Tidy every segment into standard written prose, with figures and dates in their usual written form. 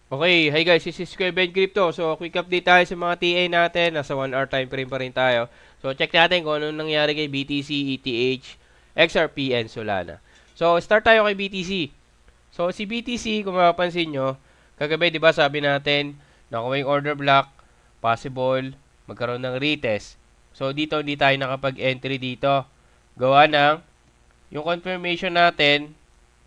Okay, hi guys, this is Kuya Ben Crypto. So, quick update tayo sa mga TA natin. Nasa 1 hour time frame pa rin tayo. So, check natin kung anong nangyari kay BTC, ETH, XRP, and Solana. So, start tayo kay BTC. So, si BTC, kung mapapansin nyo, kagabi, di ba, sabi natin, nakuha yung order block, possible, magkaroon ng retest. So, dito, hindi tayo nakapag-entry dito. Gawa ng, yung confirmation natin,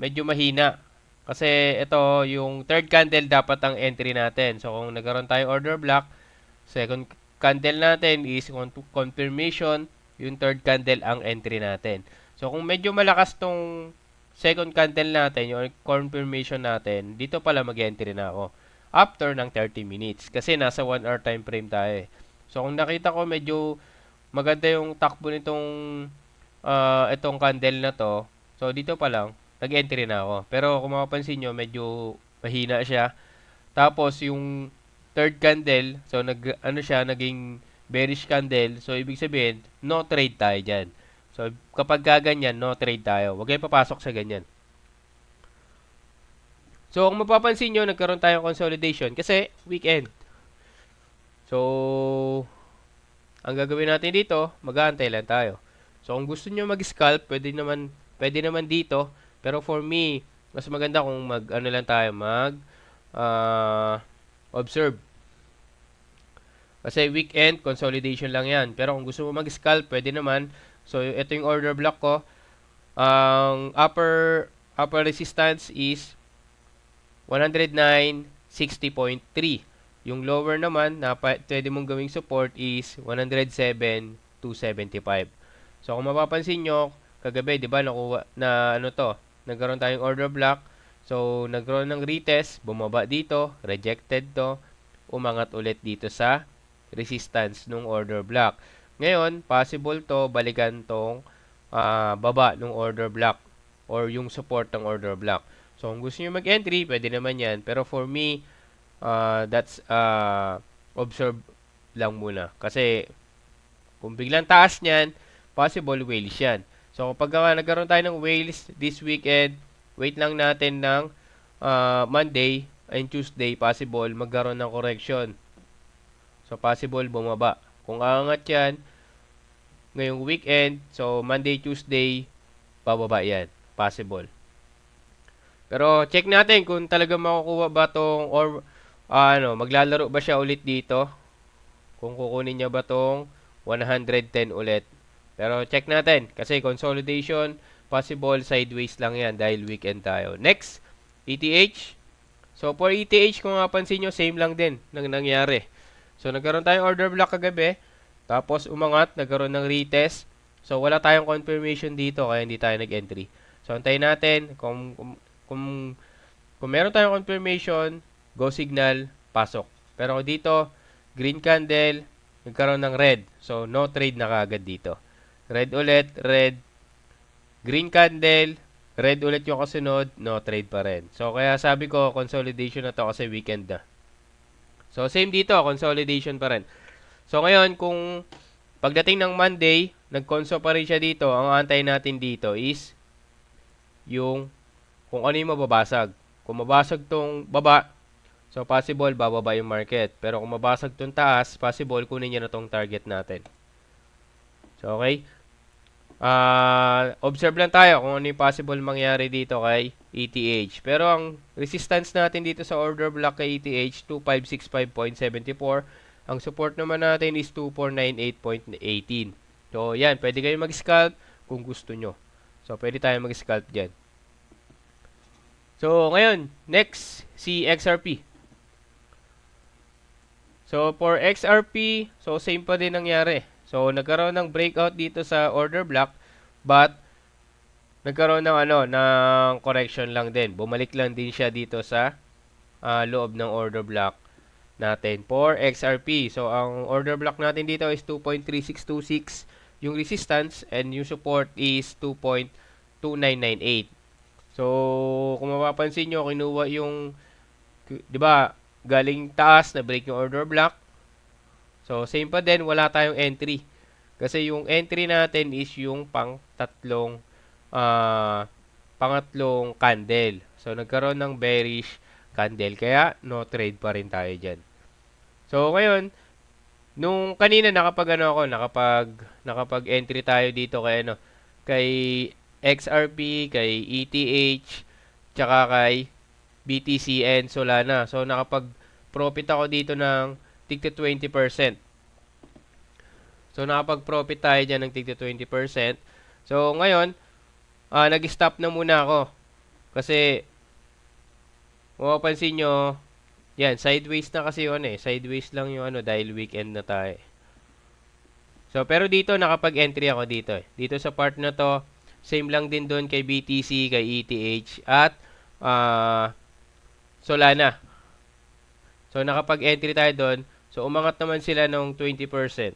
medyo mahina. Kasi ito, yung third candle dapat ang entry natin. So, kung nagkaroon tayo order block, second candle natin is confirmation, yung third candle ang entry natin. So, kung medyo malakas tong second candle natin, yung confirmation natin, dito pala mag-entry na ako. After ng 30 minutes. Kasi nasa 1 hour time frame tayo eh. So, kung nakita ko medyo maganda yung takbo nitong itong candle na to, so dito pa lang, nag-entry na ako. Pero kung mapapansin nyo, medyo mahina siya. Tapos yung third candle, so ano siya, naging bearish candle. So ibig sabihin, no trade tayo diyan. So kapag ganyan, no trade tayo. Huwag kayong papasok sa ganyan. So kung mapapansin nyo, nagkaroon tayong consolidation kasi weekend. So ang gagawin natin dito, mag-aantay lang tayo. So kung gusto niyo mag-scalp, pwede naman dito. Pero for me, mas maganda kung ano lang tayo, uh, observe. Kasi weekend, consolidation lang yan. Pero kung gusto mo mag-scalp, pwede naman. So ito yung order block ko. Ang upper resistance is 109.60.3. Yung lower naman na pwede mong gawing support is 107.275. So kung mapapansin nyo, kagabi, di ba, nakuha na ano to, nagkaroon tayong order block. So nagkaroon ng retest, bumaba dito, rejected to, umangat ulit dito sa resistance ng order block. Ngayon, possible to balikan tong baba ng order block or yung support ng order block. So, kung gusto niyo mag-entry, pwede naman yan. Pero for me, that's observe lang muna. Kasi, kung biglang taas niyan, possible whales yan. So, kapag nagkaroon tayo ng whales this weekend, wait lang natin ng Monday and Tuesday, possible magkaroon ng correction. So, possible bumaba. Kung aangat yan, ngayong weekend, so Monday, Tuesday, bababa yan. Possible. Pero check natin kung talaga makukuha ba tong or maglalaro ba siya ulit dito. Kung kukunin niya ba tong 110 ulit. Pero check natin kasi consolidation possible sideways lang yan dahil weekend tayo. Next, ETH. So for ETH kung mapansin nyo same lang din nang nangyari. So nagkaroon tayong order block kagabi. Tapos umangat, nagkaroon ng retest. So wala tayong confirmation dito kaya hindi tayo nag-entry. So antayin natin kung kung meron tayong confirmation, go signal, pasok. Pero dito, green candle, nagkaroon ng red. So, no trade na kaagad dito. Red ulit, red, green candle, red ulit yung kasunod, no trade pa rin. So, kaya sabi ko, consolidation na to kasi weekend na. So, same dito, consolidation pa rin. So, ngayon, kung pagdating ng Monday, nag-conso pa rin siya dito, ang antay natin dito is yung kung ano yung mababasag. Kung mabasag tong baba, so possible bababa yung market. Pero kung mabasag tong taas, possible kunin niya na tong target natin. So okay. Observe lang tayo kung ano yung possible mangyari dito kay ETH. Pero ang resistance natin dito sa order block kay ETH, 2565.74. Ang support naman natin is 2498.18. So yan, pwede kayo mag-scalp kung gusto nyo. So pwede tayo mag-scalp dyan. So, ngayon, next, si XRP. So, for XRP, so same pa din nangyari. So, nagkaroon ng breakout dito sa order block, but nagkaroon ng ng correction lang din. Bumalik lang din siya dito sa loob ng order block natin for XRP. So, ang order block natin dito is 2.3626 yung resistance and yung support is 2.2998. So, kung mapapansin nyo, kinuha yung, di ba, galing taas na break yung order block. So, same pa din, wala tayong entry. Kasi yung entry natin is yung pangatlong candle. So, nagkaroon ng bearish candle. Kaya, no trade pa rin tayo dyan. So, ngayon, nung kanina nakapag-entry tayo dito kay kay XRP, kay ETH, tsaka kay BTC and Solana. So, nakapag-profit ako dito ng tigto 20%. So, nakapag-profit tayo dyan ng tigto 20%. So, ngayon, nag-stop na muna ako. Kasi, kung mapapansin nyo, yan, sideways na kasi yun eh. Sideways lang yung dahil weekend na tayo. So, pero dito, nakapag-entry ako dito eh. Dito sa part na to, same lang din doon kay BTC, kay ETH, at Solana. So, nakapag-entry tayo doon. So, umangat naman sila ng 20%.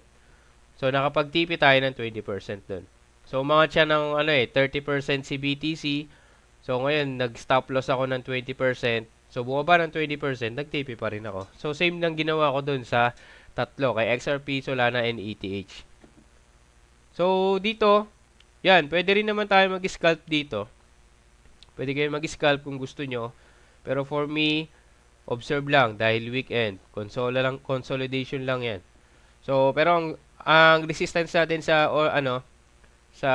So, nakapag-TP tayo ng 20% doon. So, umangat siya ng 30% si BTC. So, ngayon, nag-stop loss ako ng 20%. So, bumaba ng 20%, nag-TP pa rin ako. So, same lang ginawa ko doon sa tatlo, kay XRP, Solana, and ETH. So, dito, yan, pwede rin naman tayo mag-scalp dito. Pwede kayo mag-scalp kung gusto nyo. Pero for me, observe lang dahil weekend. Consolidation lang yan. So, pero ang resistance natin sa sa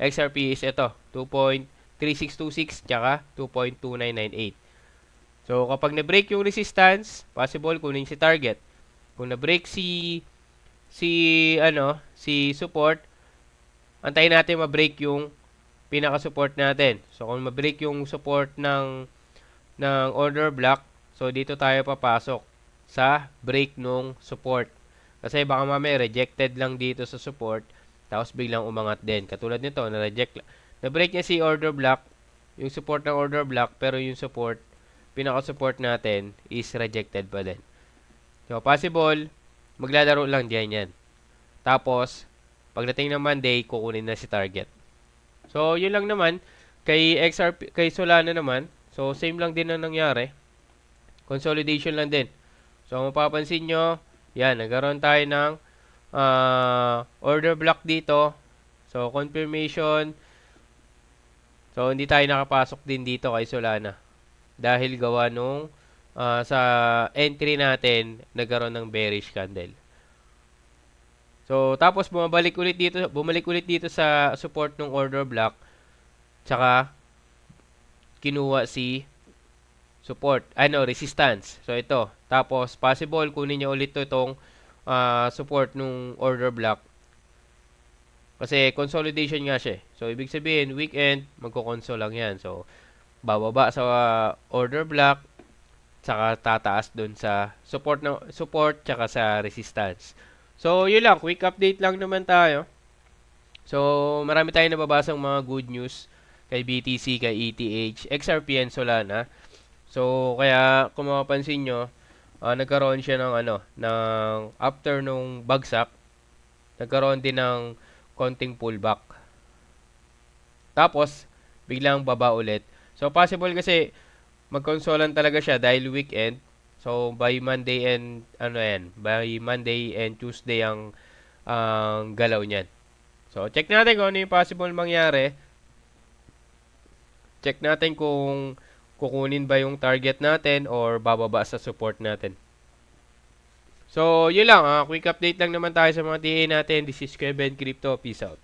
XRP is ito, 2.3626 tsaka 2.2998. So, kapag na-break yung resistance, possible kunin si target. Kung na-break si support, antayin natin ma-break yung pinaka-support natin. So, kung ma-break yung support ng order block, so dito tayo papasok sa break nung support. Kasi baka mamaya rejected lang dito sa support, tapos biglang umangat din. Katulad nito, na-break niya si order block, yung support ng order block, pero yung support, pinaka-support natin is rejected pa din. So, possible, maglalaro lang diyan yan. Tapos, pagdating ng Monday, kukunin na si target. So, yun lang naman. Kay XRP, kay Solana naman, so same lang din ang nangyari. Consolidation lang din. So, mapapansin nyo, yan, nagkaroon tayo ng order block dito. So, confirmation. So, hindi tayo nakapasok din dito kay Solana. Dahil gawa nung sa entry natin, nagkaroon ng bearish candle. So, tapos bumalik ulit dito sa support ng order block. Tsaka, kinuha si support, resistance. So, ito. Tapos, possible, kunin niya ulit itong support nung order block. Kasi, consolidation nga siya. So, ibig sabihin, weekend, magkukonsol lang yan. So, bababa sa order block, tsaka tataas dun sa support, tsaka sa resistance. So, yun lang. Quick update lang naman tayo. So, marami tayong nababasang mga good news kay BTC, kay ETH, XRP, and Solana. So, kaya kung mapapansin nyo, nagkaroon siya ng after nung bagsak, nagkaroon din ng konting pullback. Tapos, biglang baba ulit. So, possible kasi magkonsolan talaga siya dahil weekend. So, by Monday and Tuesday ang galaw niyan. So, check natin kung ano yung possible mangyari. Check natin kung kukunin ba yung target natin or bababa sa support natin. So, yun lang. Quick update lang naman tayo sa mga TA natin. This is Kevin Crypto. Peace out.